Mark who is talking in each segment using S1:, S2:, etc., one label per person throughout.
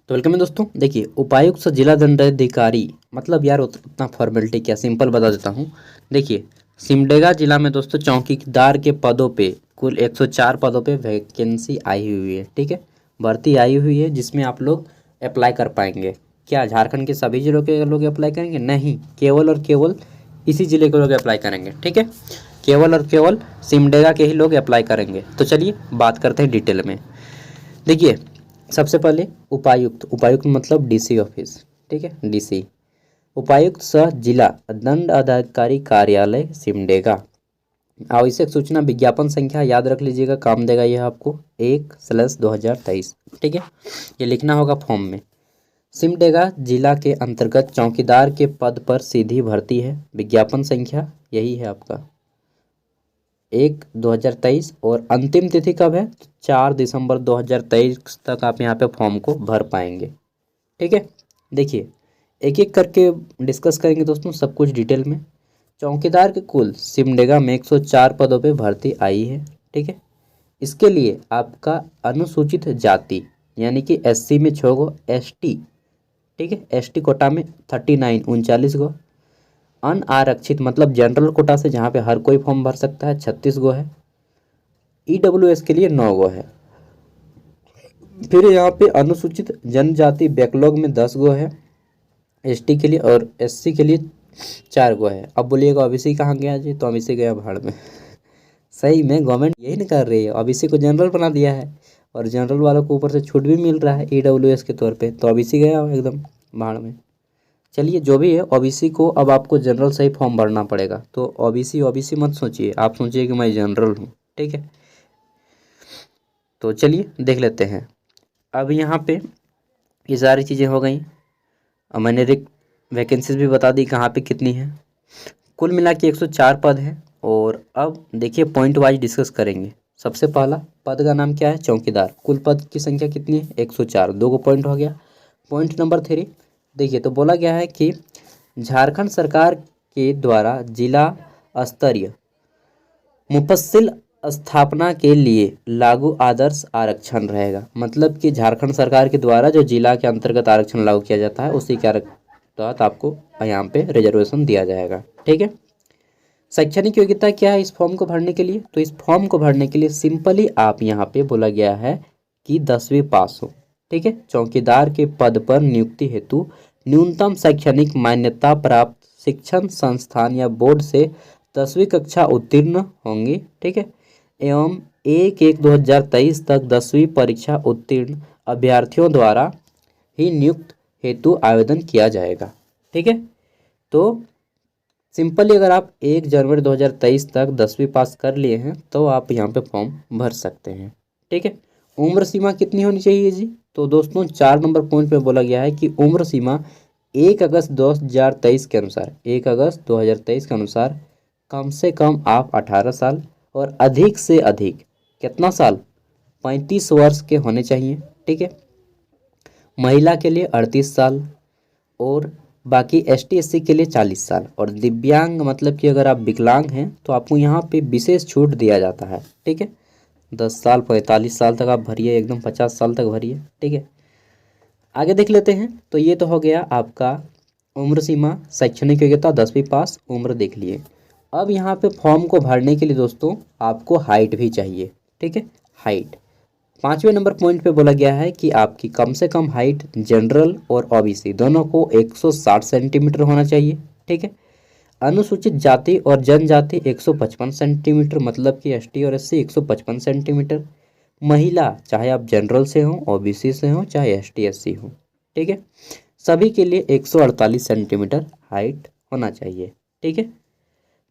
S1: तो वेलकम है दोस्तों। देखिए, उपायुक्त से जिला दंडाधिकारी मतलब यार उतना फॉर्मेलिटी क्या, सिंपल बता देता हूँ। देखिए, सिमडेगा जिला में दोस्तों चौकीदार के पदों पे कुल 104 पदों पे वैकेंसी आई हुई है। ठीक है, भर्ती आई हुई है जिसमें आप लोग अप्लाई कर पाएंगे। क्या झारखंड के सभी जिलों के लोग अप्लाई करेंगे? नहीं, केवल और केवल इसी जिले के लोग अप्लाई करेंगे। ठीक है, केवल और केवल सिमडेगा के ही लोग अप्लाई करेंगे। तो चलिए बात करते हैं डिटेल में। देखिए, सबसे पहले उपायुक्त, उपायुक्त मतलब डीसी ऑफिस। ठीक है, डीसी उपायुक्त सह जिला दंड अधिकारी कार्यालय सिमडेगा। आवश्यक सूचना विज्ञापन संख्या याद रख लीजिएगा, काम देगा यह आपको 1/2023। ठीक है, ये लिखना होगा फॉर्म में। सिमडेगा जिला के अंतर्गत चौकीदार के पद पर सीधी भर्ती है। विज्ञापन संख्या यही है आपका 1/2023 और अंतिम तिथि कब है? 4 दिसंबर 2023 तक आप यहाँ पे फॉर्म को भर पाएंगे। ठीक है, देखिए एक एक करके डिस्कस करेंगे दोस्तों सब कुछ डिटेल में। चौकीदार के कुल सिमडेगा में 104 पदों पे भर्ती आई है। ठीक है, इसके लिए आपका अनुसूचित जाति यानी कि एससी में 6 गो, एसटी, ठीक है, एसटी कोटा में 39 39 गो, अनारक्षित मतलब जनरल कोटा से जहाँ पे हर कोई फॉर्म भर सकता है 36 गो है, ईडब्ल्यूएस के लिए 9 गो है। फिर यहाँ पे अनुसूचित जनजाति बैकलॉग में 10 गो है, एसटी के लिए, और एससी के लिए 4 गो है। अब बोलिएगा ओबीसी कहाँ गया जी? तो ओबीसी गया भाड़ में। सही में गवर्नमेंट यही नहीं कर रही है, ओबीसी को जनरल बना दिया है और जनरल वालों को ऊपर से छूट भी मिल रहा है ईडब्ल्यूएस के तौर पे, तो ओबीसी गया एकदम भाड़ में। चलिए जो भी है, ओबीसी को अब आपको जनरल से ही फॉर्म भरना पड़ेगा। तो ओबीसी ओबीसी मत सोचिए, आप सोचिए कि मैं जनरल हूँ। ठीक है, तो चलिए देख लेते हैं। अब यहाँ पे ये सारी चीज़ें हो गई। अब मैंने वैकेंसीज भी बता दी कहाँ पे कितनी है। कुल मिला के 104 पद है। और अब देखिए पॉइंट वाइज डिस्कस करेंगे। सबसे पहला पद का नाम क्या है? चौकीदार। कुल पद की संख्या कितनी है? 104। 2 को पॉइंट हो गया। पॉइंट नंबर 3, देखिए तो बोला गया है कि झारखंड सरकार के द्वारा जिला स्तरीय मुफस्सिल स्थापना के लिए लागू आदर्श आरक्षण रहेगा। मतलब कि झारखंड सरकार के द्वारा जो जिला के अंतर्गत आरक्षण लागू किया जाता है उसी के तहत आपको यहाँ पे रिजर्वेशन दिया जाएगा। ठीक है, शैक्षणिक योग्यता क्या है इस फॉर्म को भरने के लिए? तो इस फॉर्म को भरने के लिए सिंपली आप यहाँ पे बोला गया है कि 10वीं पास हो। ठीक है, चौकीदार के पद पर नियुक्ति हेतु न्यूनतम शैक्षणिक मान्यता प्राप्त शिक्षण संस्थान या बोर्ड से 10वीं कक्षा उत्तीर्ण होंगे। ठीक है, एवं 1/1/2023 तक 10वीं परीक्षा उत्तीर्ण अभ्यर्थियों द्वारा ही नियुक्त हेतु आवेदन किया जाएगा। ठीक है, तो सिंपली अगर आप 1 जनवरी 2023 तक 10वीं पास कर लिए हैं तो आप यहाँ पे फॉर्म भर सकते हैं। ठीक है, उम्र सीमा कितनी होनी चाहिए जी? तो दोस्तों 4 नंबर पॉइंट पे बोला गया है कि उम्र सीमा 1 अगस्त 2023 के अनुसार 1 अगस्त 2023 के अनुसार कम से कम आप 18 साल और अधिक से अधिक कितना साल? 35 वर्ष के होने चाहिए। ठीक है, महिला के लिए 38 साल और बाकी एसटी एससी के लिए 40 साल। और दिव्यांग मतलब कि अगर आप विकलांग हैं तो आपको यहाँ पे विशेष छूट दिया जाता है। ठीक है, 10 साल 45 साल तक आप भरिए, एकदम 50 साल तक भरिए। ठीक है, आगे देख लेते हैं। तो ये तो हो गया आपका उम्र सीमा, शैक्षणिक योग्यता 10वीं पास, उम्र देख लिए। अब यहाँ पे फॉर्म को भरने के लिए दोस्तों आपको हाइट भी चाहिए। ठीक है, हाइट 5वें नंबर पॉइंट पे बोला गया है कि आपकी कम से कम हाइट जनरल और ओबीसी दोनों को 160 सेंटीमीटर होना चाहिए। ठीक है, अनुसूचित जाति और जनजाति 155 सेंटीमीटर, मतलब कि एसटी और एससी 155 सेंटीमीटर। महिला चाहे आप जनरल से हो, ओबीसी से हो, चाहे एसटी एससी हो। ठीक है, सभी के लिए 148 सेंटीमीटर हाइट होना चाहिए। ठीक है,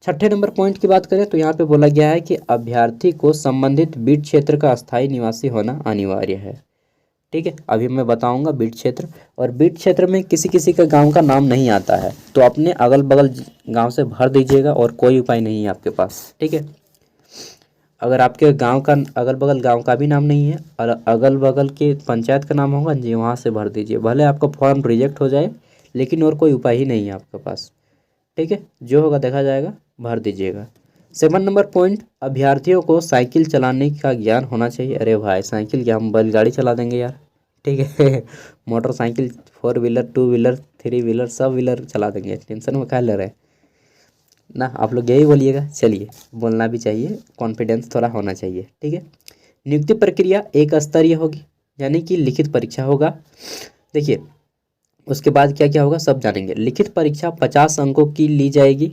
S1: 6ठे नंबर पॉइंट की बात करें तो यहाँ पे बोला गया है कि अभ्यर्थी को संबंधित बीट क्षेत्र का अस्थायी निवासी होना अनिवार्य है। ठीक है, अभी मैं बताऊंगा बीट क्षेत्र। और बीट क्षेत्र में किसी किसी का गांव का नाम नहीं आता है तो अपने अगल बगल गांव से भर दीजिएगा और कोई उपाय नहीं है आपके पास। ठीक है, अगर आपके गांव का अगल बगल गांव का भी नाम नहीं है और अगल बगल के पंचायत का नाम होगा जी, वहाँ से भर दीजिए। भले आपका फॉर्म रिजेक्ट हो जाए लेकिन और कोई उपाय ही नहीं है आपके पास। ठीक है, जो होगा देखा जाएगा, भर दीजिएगा। 7 नंबर पॉइंट, अभ्यर्थियों को साइकिल चलाने का ज्ञान होना चाहिए। अरे भाई साइकिल क्या, हम बैलगाड़ी चला देंगे यार। ठीक है। Motorcycle, four wheeler, two wheeler, three wheeler, सब व्हीलर चला देंगे, टेंशन में क्या ले रहे हैं ना। आप लोग यही बोलिएगा, चलिए बोलना भी चाहिए, कॉन्फिडेंस थोड़ा होना चाहिए, ठीक है। नियुक्ति प्रक्रिया एक स्तरीय होगी, यानी कि लिखित परीक्षा होगा। देखिए उसके बाद क्या क्या होगा सब जानेंगे। लिखित परीक्षा 50 अंकों की ली जाएगी,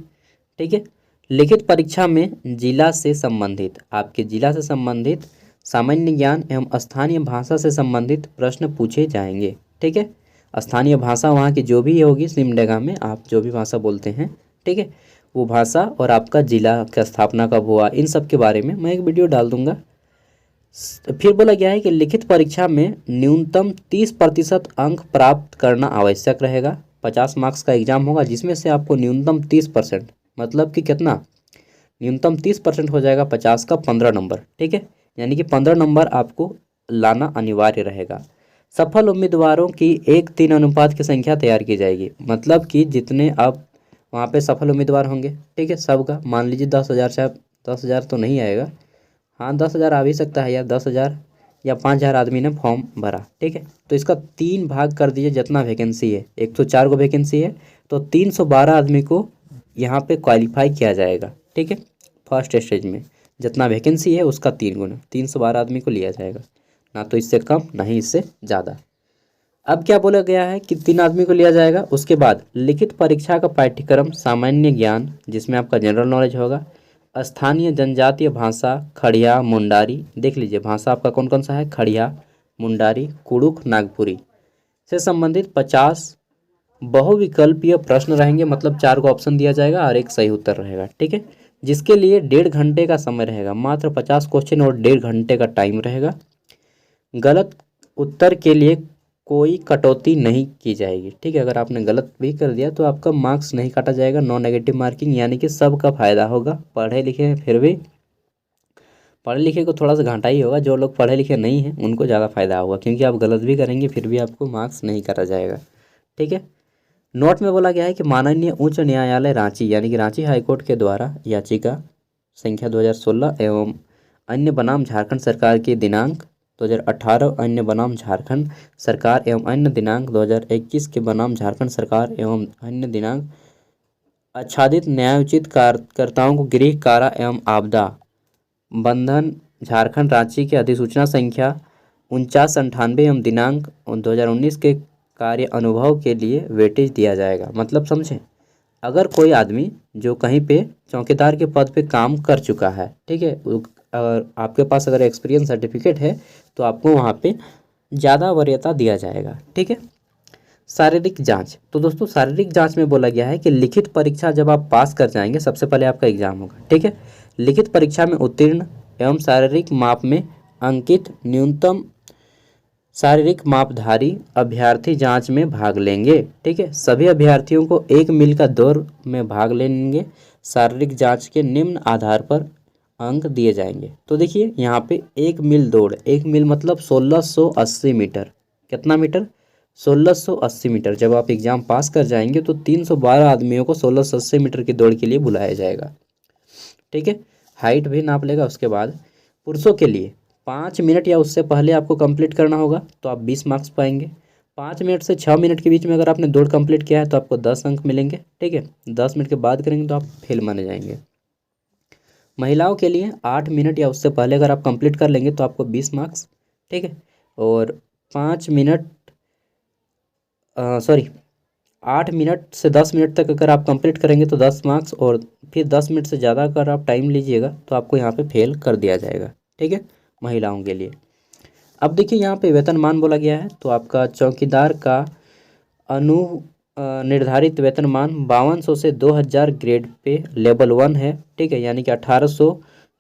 S1: ठीक है। लिखित परीक्षा में जिला से संबंधित, आपके जिला से संबंधित सामान्य ज्ञान एवं स्थानीय भाषा से संबंधित प्रश्न पूछे जाएंगे, ठीक है। स्थानीय भाषा वहाँ की जो भी होगी सिमडेगा में आप जो भी भाषा बोलते हैं, ठीक है, वो भाषा और आपका जिला का स्थापना कब हुआ, इन सब के बारे में मैं एक वीडियो डाल दूंगा। फिर बोला गया है कि लिखित परीक्षा में न्यूनतम 30% अंक प्राप्त करना आवश्यक रहेगा। 50 मार्क्स का एग्जाम होगा जिसमें से आपको न्यूनतम 30%, मतलब कि कितना, न्यूनतम 30% हो जाएगा 50 का 15 नंबर, ठीक है। यानी कि 15 नंबर आपको लाना अनिवार्य रहेगा। सफल उम्मीदवारों की 1:3 अनुपात की संख्या तैयार की जाएगी, मतलब कि जितने आप वहाँ पे सफल उम्मीदवार होंगे, ठीक है, सबका मान लीजिए 10,000 से, 10,000 तो नहीं आएगा, हाँ 10,000 आ भी सकता है यार, 10,000 या 5,000 आदमी ने फॉर्म भरा, ठीक है। तो इसका 3 भाग कर दीजिए, जितना वैकेंसी है 104 को वैकेंसी है, तो 312 आदमी को यहाँ पे क्वालिफाई किया जाएगा, ठीक है। फर्स्ट स्टेज में जितना वैकेंसी है उसका 3 गुना, 312 आदमी को लिया जाएगा, ना तो इससे कम ना ही इससे ज़्यादा। अब क्या बोला गया है कि 3 आदमी को लिया जाएगा। उसके बाद लिखित परीक्षा का पाठ्यक्रम सामान्य ज्ञान, जिसमें आपका जनरल नॉलेज होगा, स्थानीय जनजातीय भाषा खड़िया मुंडारी, देख लीजिए भाषा आपका कौन कौन सा है, खड़िया, मुंडारी, कुड़ुख, नागपुरी से संबंधित 50 बहुविकल्पीय प्रश्न रहेंगे, मतलब 4 को ऑप्शन दिया जाएगा और एक सही उत्तर रहेगा, ठीक है। जिसके लिए 1.5 घंटे का समय रहेगा, मात्र 50 क्वेश्चन और 1.5 घंटे का टाइम रहेगा। गलत उत्तर के लिए कोई कटौती नहीं की जाएगी, ठीक है। अगर आपने गलत भी कर दिया तो आपका मार्क्स नहीं काटा जाएगा, नो नेगेटिव मार्किंग, यानी कि सबका फायदा होगा। पढ़े लिखे हैं फिर भी, पढ़े लिखे को थोड़ा सा घाटा ही होगा, जो लोग पढ़े लिखे नहीं हैं उनको ज़्यादा फायदा होगा, क्योंकि आप गलत भी करेंगे फिर भी आपको मार्क्स नहीं काटा जाएगा, ठीक है। नोट में बोला गया है कि माननीय उच्च न्यायालय रांची, यानी कि रांची हाईकोर्ट के द्वारा याचिका संख्या 2016 एवं अन्य बनाम झारखंड सरकार की दिनांक 2018 अन्य बनाम झारखंड सरकार एवं अन्य दिनांक 2021 के बनाम झारखंड सरकार एवं अन्य दिनांक आच्छादित न्यायोचित कार्यकर्ताओं को गृह कारा एवं आपदा बंधन झारखंड रांची के अधिसूचना संख्या 4998 एवं दिनांक 2019 के कार्य अनुभव के लिए वेटेज दिया जाएगा। मतलब समझें, अगर कोई आदमी जो कहीं पे चौकीदार के पद पे काम कर चुका है, ठीक है, अगर आपके पास अगर एक्सपीरियंस सर्टिफिकेट है तो आपको वहाँ पे ज़्यादा वरीयता दिया जाएगा, ठीक है। शारीरिक जांच, तो दोस्तों शारीरिक जांच में बोला गया है कि लिखित परीक्षा जब आप पास कर जाएंगे, सबसे पहले आपका एग्जाम होगा, ठीक है। लिखित परीक्षा में उत्तीर्ण एवं शारीरिक माप में अंकित न्यूनतम शारीरिक मापधारी अभ्यर्थी जांच में भाग लेंगे, ठीक है। सभी अभ्यर्थियों को 1 मील का दौड़ में भाग लेंगे। शारीरिक जांच के निम्न आधार पर अंक दिए जाएंगे। तो देखिए यहाँ पे 1 मील दौड़, 1 मील मतलब 1680 मीटर, कितना मीटर, 1680 मीटर। जब आप एग्ज़ाम पास कर जाएंगे तो 312 आदमियों को 1680 मीटर की दौड़ के लिए बुलाया जाएगा, ठीक है। हाइट भी नाप लेगा। उसके बाद पुरुषों के लिए 5 मिनट या उससे पहले आपको कंप्लीट करना होगा तो आप 20 मार्क्स पाएंगे। 5 मिनट से 6 मिनट के बीच में अगर आपने दौड़ कंप्लीट किया है तो आपको 10 अंक मिलेंगे, ठीक है। 10 मिनट के बाद करेंगे तो आप फेल माने जाएंगे। महिलाओं के लिए 8 मिनट या उससे पहले अगर आप कंप्लीट कर लेंगे तो आपको 20 मार्क्स, ठीक है। और 5 मिनट सॉरी 8 मिनट से 10 मिनट तक अगर आप कंप्लीट करेंगे तो 10 मार्क्स, और फिर 10 मिनट से ज़्यादा अगर आप टाइम लीजिएगा तो आपको यहाँ पे फेल कर दिया जाएगा, ठीक है, महिलाओं के लिए। अब देखिए यहाँ पे वेतनमान बोला गया है, तो आपका चौकीदार का अनु निर्धारित वेतनमान 5200 से 2000 ग्रेड पे लेवल 1 है, ठीक है, यानी कि 1800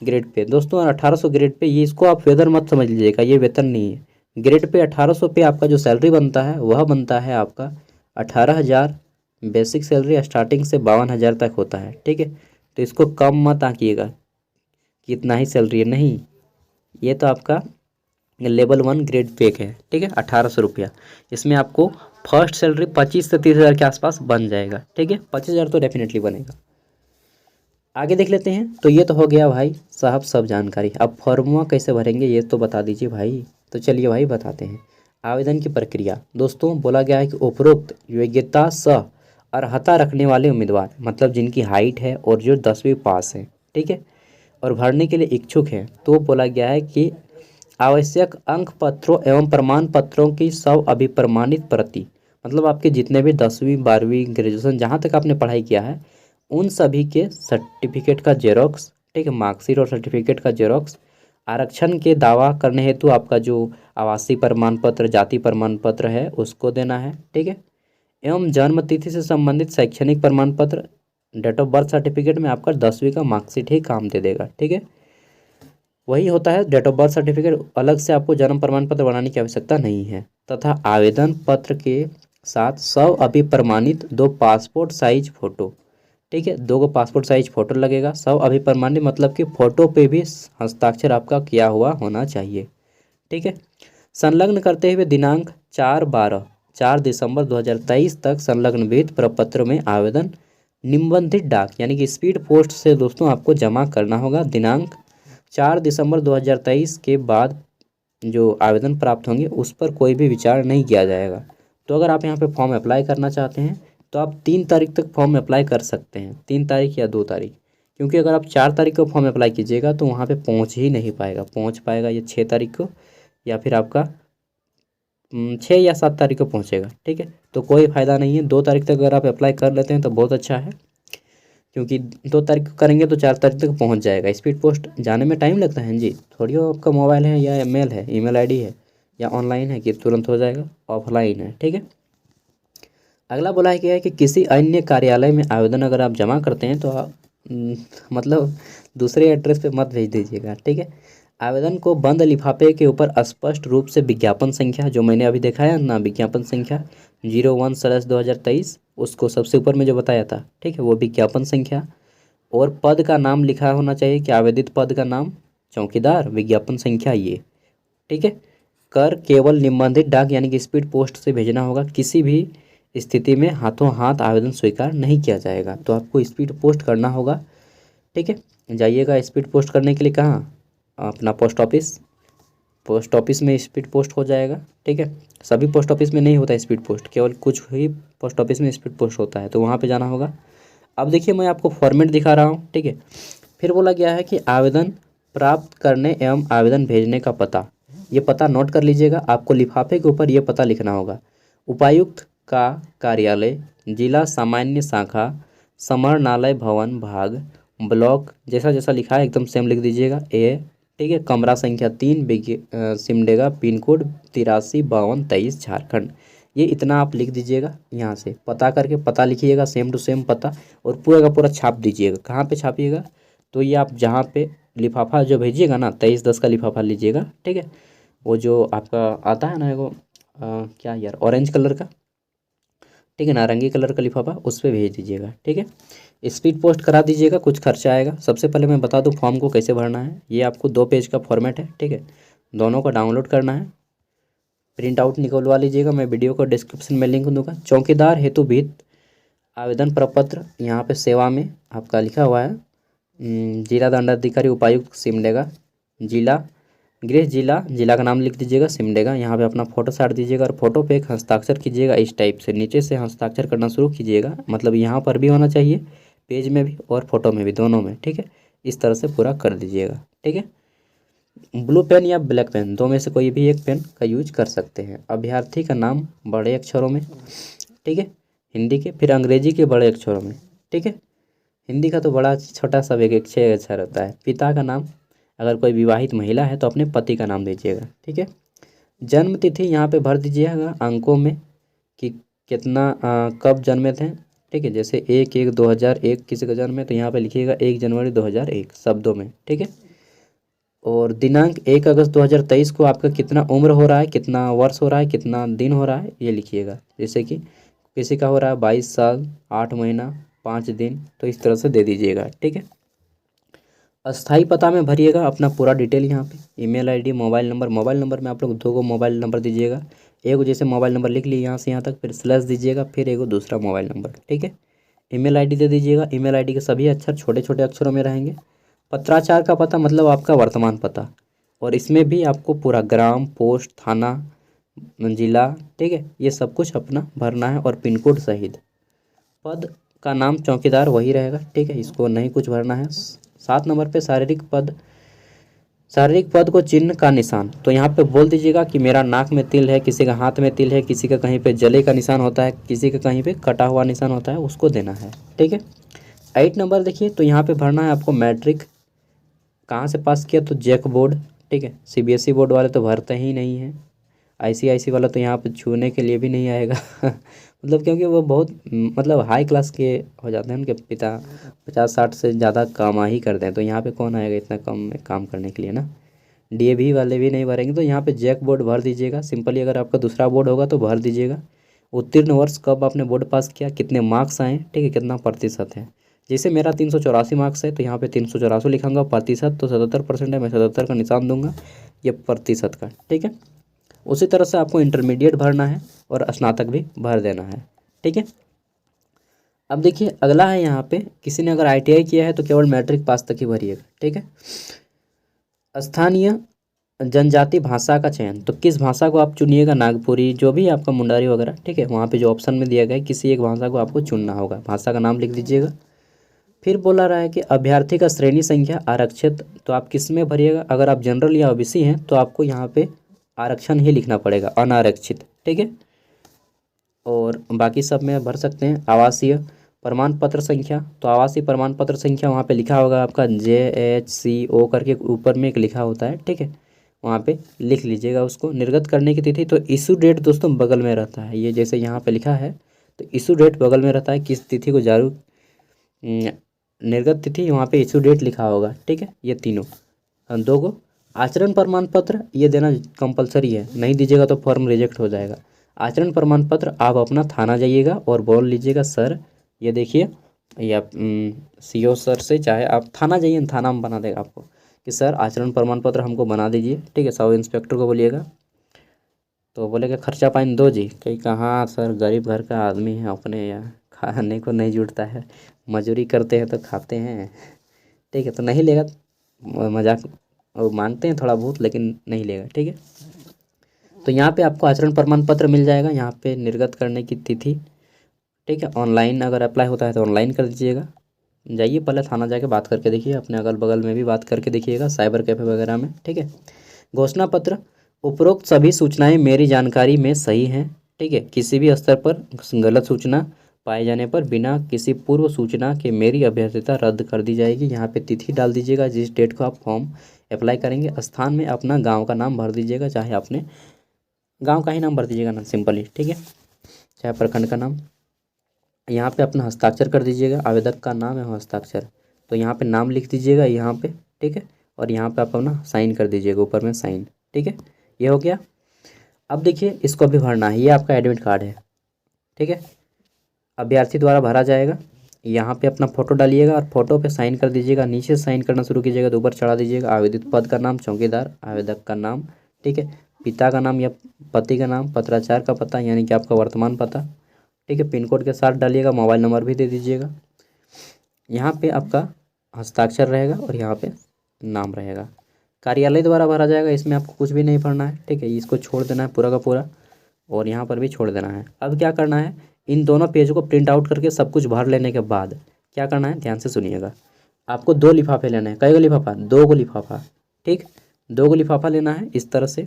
S1: ग्रेड पे। दोस्तों 1800 ग्रेड पे, ये इसको आप वेतन मत समझ लीजिएगा, ये वेतन नहीं है। ग्रेड पे 1800 पे आपका जो सैलरी बनता है वह बनता है आपका 18,000। बेसिक सैलरी स्टार्टिंग से 52,000 तक होता है, ठीक है। तो इसको कम मत आंकिएगा कि इतना ही सैलरी है, नहीं, ये तो आपका लेवल 1 ग्रेड पे है, ठीक है, 1800 रुपया। इसमें आपको फर्स्ट सैलरी 25 से 30,000 के आसपास बन जाएगा, ठीक है, 25,000 तो डेफिनेटली बनेगा। आगे देख लेते हैं। तो ये तो हो गया भाई साहब सब जानकारी। अब फॉर्मूला कैसे भरेंगे ये तो बता दीजिए भाई। तो चलिए भाई बताते हैं। आवेदन की प्रक्रिया दोस्तों बोला गया है कि उपरोक्त योग्यता सह अर्हता रखने वाले उम्मीदवार, मतलब जिनकी हाइट है और जो 10वीं पास है, ठीक है, और भरने के लिए इच्छुक हैं, तो बोला गया है कि आवश्यक अंक पत्रों एवं प्रमाण पत्रों की सब अभिप्रमाणित प्रति, मतलब आपके जितने भी 10वीं 12वीं ग्रेजुएशन जहाँ तक आपने पढ़ाई किया है उन सभी के सर्टिफिकेट का जेरोक्स, ठीक है, मार्कशीट और सर्टिफिकेट का जेरोक्स, आरक्षण के दावा करने हेतु आपका जो आवासीय प्रमाण पत्र, जाति प्रमाण पत्र है उसको देना है, ठीक है, एवं जन्म तिथि से संबंधित शैक्षणिक प्रमाण पत्र, डेट ऑफ बर्थ सर्टिफिकेट में आपका 10वीं का मार्कशीट ही काम दे देगा, ठीक है, वही होता है डेट ऑफ बर्थ सर्टिफिकेट, अलग से आपको जन्म प्रमाण पत्र बनाने की आवश्यकता नहीं है। तथा आवेदन पत्र के साथ सब अभिप्रमाणित 2 पासपोर्ट साइज फोटो, ठीक है, 2 पासपोर्ट साइज फोटो लगेगा। सब अभिप्रमाणित मतलब कि फोटो पे भी हस्ताक्षर आपका किया हुआ होना चाहिए, ठीक है। संलग्न करते हुए दिनांक 4 दिसंबर 2023 तक संलग्न विहित प्रपत्र में आवेदन निबंधित डाक यानी कि स्पीड पोस्ट से दोस्तों आपको जमा करना होगा। दिनांक 4 दिसंबर 2023 के बाद जो आवेदन प्राप्त होंगे उस पर कोई भी विचार नहीं किया जाएगा। तो अगर आप यहाँ पे फॉर्म अप्लाई करना चाहते हैं तो आप 3 तारीख तक फॉर्म अप्लाई कर सकते हैं, 3 तारीख या 2 तारीख, क्योंकि अगर आप 4 तारीख को फॉर्म अप्लाई कीजिएगा तो वहाँ पे पहुँच ही नहीं पाएगा, पहुँच पाएगा ये 6 तारीख को या फिर आपका 6 या 7 तारीख को पहुँचेगा, ठीक है। तो कोई फ़ायदा नहीं है, 2 तारीख तक अगर आप अप्लाई कर लेते हैं तो बहुत अच्छा है, क्योंकि 2 तारीख को करेंगे तो 4 तारीख तक पहुंच जाएगा। स्पीड पोस्ट जाने में टाइम लगता है जी, थोड़ी वो आपका मोबाइल है या मेल है, ईमेल आईडी है या ऑनलाइन है कि तुरंत हो जाएगा, ऑफलाइन है, ठीक है। अगला बोला है क्या है कि किसी अन्य कार्यालय में आवेदन अगर आप जमा करते हैं तो आप मतलब दूसरे एड्रेस पे मत भेज दीजिएगा, ठीक है। आवेदन को बंद लिफाफे के ऊपर स्पष्ट रूप से विज्ञापन संख्या, जो मैंने अभी देखा है ना, विज्ञापन संख्या 01/2023, उसको सबसे ऊपर में जो बताया था, ठीक है, वो विज्ञापन संख्या और पद का नाम लिखा होना चाहिए कि आवेदित पद का नाम चौकीदार, विज्ञापन संख्या ये, ठीक है। कर केवल निबंधित डाक यानी कि स्पीड पोस्ट से भेजना होगा, किसी भी स्थिति में हाथों हाथ आवेदन स्वीकार नहीं किया जाएगा। तो आपको स्पीड पोस्ट करना होगा, ठीक है। जाइएगा स्पीड पोस्ट करने के लिए कहाँ, अपना पोस्ट ऑफिस में स्पीड पोस्ट हो जाएगा, ठीक है। सभी पोस्ट ऑफिस में नहीं होता स्पीड पोस्ट, केवल कुछ ही पोस्ट ऑफिस में स्पीड पोस्ट होता है, तो वहाँ पे जाना होगा। अब देखिए मैं आपको फॉर्मेट दिखा रहा हूँ, ठीक है। फिर बोला गया है कि आवेदन प्राप्त करने एवं आवेदन भेजने का पता, ये पता नोट कर लीजिएगा। आपको लिफाफे के ऊपर ये पता लिखना होगा, उपायुक्त का कार्यालय, जिला सामान्य शाखा, समरणालय भवन भाग, ब्लॉक, जैसा जैसा लिखा है एकदम सेम लिख दीजिएगा, ए, ठीक है। कमरा संख्या 3, सिमडेगा, पिन कोड 835223 झारखंड। ये इतना आप लिख दीजिएगा, यहाँ से पता करके पता लिखिएगा, सेम टू सेम पता, और पूरा का पूरा छाप दीजिएगा। कहाँ पे छापिएगा, तो ये आप जहाँ पे लिफाफा जो भेजिएगा ना, 2310 का लिफाफा लीजिएगा, ठीक है। वो जो आपका आता है ना वो क्या यार, ऑरेंज कलर का, ठीक है, नारंगी कलर का लिफाफा, उस पर भेज दीजिएगा, ठीक है। स्पीड पोस्ट करा दीजिएगा, कुछ खर्चा आएगा। सबसे पहले मैं बता दूं फॉर्म को कैसे भरना है। ये आपको 2 पेज का फॉर्मेट है, ठीक है, दोनों को डाउनलोड करना है, प्रिंट आउट निकलवा लीजिएगा, मैं वीडियो को डिस्क्रिप्शन में लिंक दूंगा। चौकीदार हेतु विहित आवेदन प्रपत्र, यहाँ पे सेवा में आपका लिखा हुआ है जिला दंडाधिकारी उपायुक्त सिमडेगा, जिला गृह जिला का नाम लिख दीजिएगा सिमडेगा। यहाँ पे अपना फ़ोटो साट दीजिएगा और फोटो पे एक हस्ताक्षर कीजिएगा, इस टाइप से नीचे से हस्ताक्षर करना शुरू कीजिएगा, मतलब यहाँ पर भी होना चाहिए, पेज में भी और फोटो में भी, दोनों में, ठीक है। इस तरह से पूरा कर दीजिएगा, ठीक है। ब्लू पेन या ब्लैक पेन, दो में से कोई भी एक पेन का यूज कर सकते हैं। अभ्यर्थी का नाम बड़े अक्षरों में, ठीक है, हिंदी के, फिर अंग्रेजी के बड़े अक्षरों में, ठीक है। हिंदी का तो बड़ा छोटा सा एक 6 अक्षर होता है। पिता का नाम, अगर कोई विवाहित महिला है तो अपने पति का नाम दीजिएगा, ठीक है। जन्म तिथि यहाँ पे भर दीजिएगा अंकों में कि कितना कब जन्मे थे, ठीक है। जैसे 1/1/2001 किसी का जन्म है तो यहाँ पे लिखिएगा 1 जनवरी 2001 शब्दों में, ठीक है। और दिनांक 1 अगस्त 2023 को आपका कितना उम्र हो रहा है, कितना वर्ष हो रहा है, कितना दिन हो रहा है, ये लिखिएगा। जैसे कि किसी का हो रहा है 22 साल 8 महीना 5 दिन, तो इस तरह से दे दीजिएगा, ठीक है। अस्थाई पता में भरिएगा अपना पूरा डिटेल, यहाँ पे ईमेल आईडी, मोबाइल नंबर में आप लोग 2 मोबाइल नंबर दीजिएगा। एक जैसे मोबाइल नंबर लिख लिए यहाँ से यहाँ तक, फिर स्लैश दीजिएगा, फिर एक दूसरा मोबाइल नंबर, ठीक है। ईमेल आईडी दे दीजिएगा, ईमेल आईडी के सभी अक्षर छोटे छोटे अक्षरों में रहेंगे। पत्राचार का पता मतलब आपका वर्तमान पता, और इसमें भी आपको पूरा ग्राम, पोस्ट, थाना, जिला, ठीक है, ये सब कुछ अपना भरना है और पिन कोड सहित। पद का नाम चौकीदार वही रहेगा, ठीक है, इसको नहीं कुछ भरना है। 7 नंबर पे शारीरिक पद को चिन्ह का निशान, तो यहाँ पे बोल दीजिएगा कि मेरा नाक में तिल है, किसी का हाथ में तिल है, किसी का कहीं पे जले का निशान होता है, किसी का कहीं पे कटा हुआ निशान होता है, उसको देना है, ठीक है। 8 नंबर देखिए, तो यहाँ पे भरना है आपको मैट्रिक कहाँ से पास किया, तो जैक बोर्ड, ठीक है। सीबीएसई बोर्ड वाले तो भरते ही नहीं हैं, आईसीआईसी वाला तो यहाँ पे छूने के लिए भी नहीं आएगा मतलब क्योंकि वो बहुत मतलब हाई क्लास के हो जाते हैं, उनके पिता 50-60 से ज़्यादा कमा ही करते हैं, तो यहाँ पे कौन आएगा इतना कम में काम करने के लिए ना। डीएवी वाले भी नहीं भरेंगे, तो यहाँ पे जैक बोर्ड भर दीजिएगा सिंपली। अगर आपका दूसरा बोर्ड होगा तो भर दीजिएगा। उत्तीर्ण वर्ष कब आपने बोर्ड पास किया, कितने मार्क्स आए, ठीक है, कितना प्रतिशत है। जैसे मेरा 384 मार्क्स है तो यहाँ पे 384 लिखाऊंगा, प्रतिशत तो 77% है, मैं 77 का निशान दूंगा, ये प्रतिशत का, ठीक है। उसी तरह से आपको इंटरमीडिएट भरना है और स्नातक भी भर देना है, ठीक है। अब देखिए अगला है, यहाँ पे किसी ने अगर आईटीआई किया है तो केवल मैट्रिक पास तक ही भरिएगा, ठीक है। स्थानीय जनजाति भाषा का चयन, तो किस भाषा को आप चुनिएगा, नागपुरी, जो भी आपका मुंडारी वगैरह, ठीक है, वहाँ पे जो ऑप्शन में दिया गया है किसी एक भाषा को आपको चुनना होगा, भाषा का नाम लिख दीजिएगा। फिर बोला रहा है कि अभ्यर्थी का श्रेणी संख्या आरक्षित, तो आप किस में भरिएगा, अगर आप जनरल या ओबीसी हैं तो आपको यहाँ पे आरक्षण ही लिखना पड़ेगा, अनारक्षित, ठीक है। और बाकी सब में भर सकते हैं। आवासीय प्रमाण पत्र संख्या, तो आवासीय प्रमाण पत्र संख्या वहाँ पे लिखा होगा आपका JHCO करके ऊपर में एक लिखा होता है, ठीक है, वहाँ पे लिख लीजिएगा उसको। निर्गत करने की तिथि, तो इशू डेट दोस्तों बगल में रहता है, ये जैसे यहाँ पे लिखा है तो इशू डेट बगल में रहता है, किस तिथि को जारी निर्गत तिथि वहाँ पे इशू डेट लिखा होगा, ठीक है। ये तीनों दो को आचरण प्रमाण पत्र ये देना कंपलसरी है, नहीं दीजिएगा तो फॉर्म रिजेक्ट हो जाएगा। आचरण प्रमाण पत्र आप अपना थाना जाइएगा और बोल लीजिएगा सर ये देखिए, या सीओ सर से, चाहे आप थाना जाइए, थाना में बना देगा आपको कि सर आचरण प्रमाण पत्र हमको बना दीजिए, ठीक है। सब इंस्पेक्टर को बोलिएगा, तो बोलेगा खर्चा पानी दो जी, कहीं कहाँ सर गरीब घर का आदमी है, अपने यहाँ खाने को नहीं जुड़ता है, मजदूरी करते हैं तो खाते हैं, ठीक है, तो नहीं लेगा, मजाक और मांगते हैं थोड़ा बहुत लेकिन नहीं लेगा, ठीक है। तो यहाँ पे आपको आचरण प्रमाण पत्र मिल जाएगा, यहाँ पे निर्गत करने की तिथि, ठीक है। ऑनलाइन अगर अप्लाई होता है तो ऑनलाइन कर दीजिएगा, जाइए पहले थाना जाके बात करके देखिए, अपने अगल बगल में भी बात करके देखिएगा, साइबर कैफ़े वगैरह में, ठीक है। घोषणा पत्र, उपरोक्त सभी सूचनाएं मेरी जानकारी में सही हैं, ठीक है, किसी भी स्तर पर गलत सूचना पाए जाने पर बिना किसी पूर्व सूचना के मेरी अभ्यर्थता रद्द कर दी जाएगी। यहाँ पे तिथि डाल दीजिएगा जिस डेट को आप फॉर्म अप्लाई करेंगे। स्थान में अपना गांव का नाम भर दीजिएगा, चाहे आपने गांव का ही नाम भर दीजिएगा ना सिंपली, ठीक है, चाहे प्रखंड का नाम। यहाँ पे अपना हस्ताक्षर कर दीजिएगा, आवेदक का नाम है हस्ताक्षर, तो यहाँ पे नाम लिख दीजिएगा यहाँ पे, ठीक है, और यहाँ पे आप अपना साइन कर दीजिएगा, ऊपर में साइन, ठीक है, ये हो गया। अब देखिए इसको भी भरना है, ये आपका एडमिट कार्ड है, ठीक है, अभ्यर्थी द्वारा भरा जाएगा। यहाँ पे अपना फ़ोटो डालिएगा और फोटो पे साइन कर दीजिएगा, नीचे साइन करना शुरू कीजिएगा तो ऊपर चढ़ा दीजिएगा। आवेदित पद का नाम चौकीदार, आवेदक का नाम, ठीक है, पिता का नाम या पति का नाम, पत्राचार का पता यानी कि आपका वर्तमान पता, ठीक है, पिन कोड के साथ डालिएगा, मोबाइल नंबर भी दे दीजिएगा। यहाँ पे आपका हस्ताक्षर रहेगा और यहाँ पे नाम रहेगा। कार्यालय द्वारा भरा जाएगा, इसमें आपको कुछ भी नहीं भरना है, ठीक है, इसको छोड़ देना है पूरा का पूरा, और यहाँ पर भी छोड़ देना है। अब क्या करना है, इन दोनों पेज को प्रिंट आउट करके सब कुछ भर लेने के बाद क्या करना है, ध्यान से सुनिएगा। आपको 2 लिफाफे लेने हैं, कई गो लिफाफा, 2 गो लिफाफा, ठीक, 2 गो लिफाफा लेना है। इस तरह से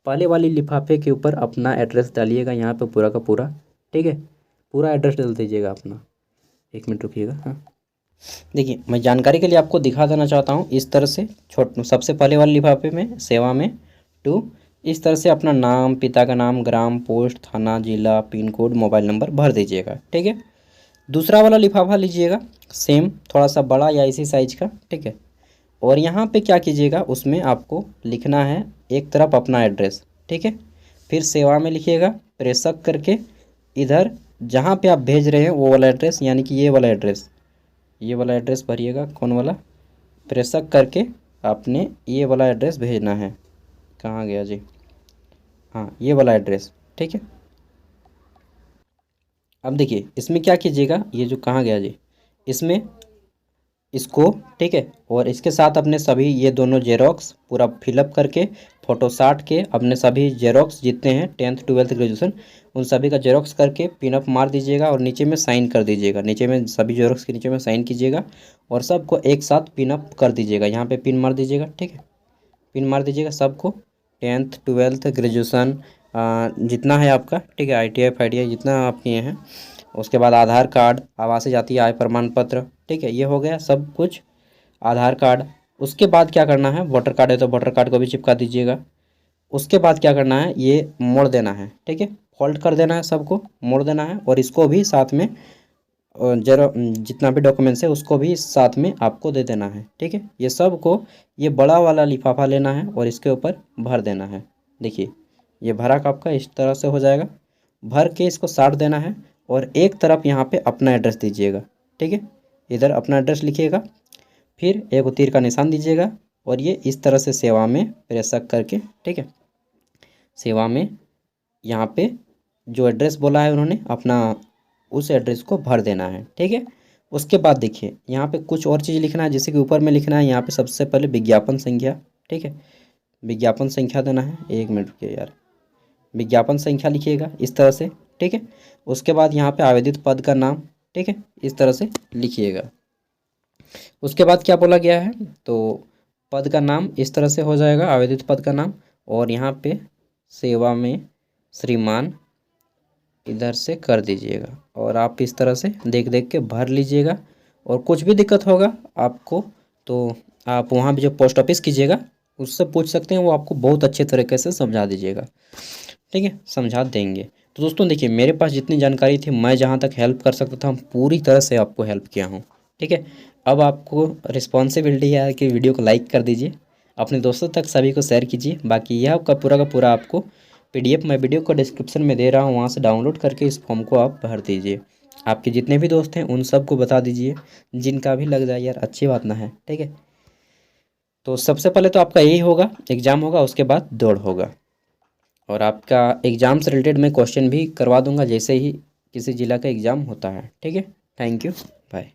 S1: पहले वाली लिफाफे के ऊपर अपना एड्रेस डालिएगा, यहाँ पे पूरा का पूरा, ठीक है, पूरा एड्रेस डाल दीजिएगा अपना। 1 मिनट रुकिएगा, हाँ, देखिए मैं जानकारी के लिए आपको दिखा देना चाहता हूँ। इस तरह से सबसे पहले वाले लिफाफे में सेवा में 2, इस तरह से अपना नाम, पिता का नाम, ग्राम, पोस्ट, थाना, जिला, पिन कोड, मोबाइल नंबर भर दीजिएगा, ठीक है। दूसरा वाला लिफाफा लीजिएगा, सेम थोड़ा सा बड़ा या इसी साइज का, ठीक है, और यहाँ पे क्या कीजिएगा, उसमें आपको लिखना है एक तरफ अपना एड्रेस, ठीक है, फिर सेवा में लिखिएगा प्रेषक करके, इधर जहाँ पे आप भेज रहे हैं वो वाला एड्रेस, यानी कि ये वाला एड्रेस भरिएगा, कौन वाला, प्रेषक करके आपने ये वाला एड्रेस भेजना है। कहाँ गया जी, हाँ ये वाला एड्रेस, ठीक है। अब देखिए इसमें क्या कीजिएगा, ये जो कहाँ गया जी, इसमें इसको, ठीक है। और इसके साथ अपने सभी ये दोनों जेरोक्स पूरा फिलअप करके फ़ोटो साट के अपने सभी जेरोक्स जितने हैं 10th 12th ग्रेजुएशन उन सभी का जेरोक्स करके पिनअप मार दीजिएगा और नीचे में साइन कर दीजिएगा। नीचे में सभी जेरोक्स के नीचे में साइन कीजिएगा और सबको एक साथ पिनअप कर दीजिएगा। यहाँ पे पिन मार दीजिएगा, ठीक है। पिन मार दीजिएगा सबको, 10th 12th ग्रेजुएशन जितना है आपका, ठीक है। ITI फाइटिया जितना आप किए हैं, उसके बाद आधार कार्ड, आवासीय जाति आय प्रमाण पत्र, ठीक है। ये हो गया सब कुछ, आधार कार्ड। उसके बाद क्या करना है, वोटर कार्ड है तो वोटर कार्ड को भी चिपका दीजिएगा। उसके बाद क्या करना है, ये मोड़ देना है, ठीक है। फोल्ड कर देना है, सबको मोड़ देना है और इसको भी साथ में जरा जितना भी डॉक्यूमेंट्स है उसको भी साथ में आपको दे देना है, ठीक है। ये सब को ये बड़ा वाला लिफाफा लेना है और इसके ऊपर भर देना है। देखिए ये भरा का आपका इस तरह से हो जाएगा। भर के इसको साट देना है और एक तरफ यहाँ पे अपना एड्रेस दीजिएगा, ठीक है। इधर अपना एड्रेस लिखिएगा, फिर एक तीर का निशान दीजिएगा और ये इस तरह से सेवा में प्रेषक करके, ठीक है। सेवा में यहाँ पे जो एड्रेस बोला है उन्होंने अपना उस एड्रेस को भर देना है, ठीक है। उसके बाद देखिए यहाँ पे कुछ और चीज़ लिखना है, जैसे कि ऊपर में लिखना है यहाँ पे सबसे पहले विज्ञापन संख्या, ठीक है। विज्ञापन संख्या देना है, 1 मिनट रुकिए यार, विज्ञापन संख्या लिखिएगा इस तरह से, ठीक है। उसके बाद यहाँ पे आवेदित पद का नाम, ठीक है, इस तरह से लिखिएगा। उसके बाद क्या बोला गया है, तो पद का नाम इस तरह से हो जाएगा, आवेदित पद का नाम। और यहाँ पे सेवा में श्रीमान इधर से कर दीजिएगा और आप इस तरह से देख देख के भर लीजिएगा। और कुछ भी दिक्कत होगा आपको तो आप वहाँ भी जो पोस्ट ऑफिस कीजिएगा उससे पूछ सकते हैं, वो आपको बहुत अच्छे तरीके से समझा दीजिएगा, ठीक है, समझा देंगे। तो दोस्तों देखिए मेरे पास जितनी जानकारी थी, मैं जहाँ तक हेल्प कर सकता था पूरी तरह से आपको हेल्प किया हूँ, ठीक है। अब आपको रिस्पॉन्सिबिलिटी है कि वीडियो को लाइक कर दीजिए, अपने दोस्तों तक सभी को शेयर कीजिए। बाकी यह आपका पूरा का पूरा आपको PDF मैं वीडियो को डिस्क्रिप्शन में दे रहा हूँ, वहाँ से डाउनलोड करके इस फॉर्म को आप भर दीजिए। आपके जितने भी दोस्त हैं उन सबको बता दीजिए, जिनका भी लग जाए यार अच्छी बात ना है, ठीक है। तो सबसे पहले तो आपका यही होगा, एग्ज़ाम होगा, उसके बाद दौड़ होगा। और आपका एग्ज़ाम से रिलेटेड मैं क्वेश्चन भी करवा दूंगा जैसे ही किसी ज़िला का एग्ज़ाम होता है, ठीक है। Thank you, bye.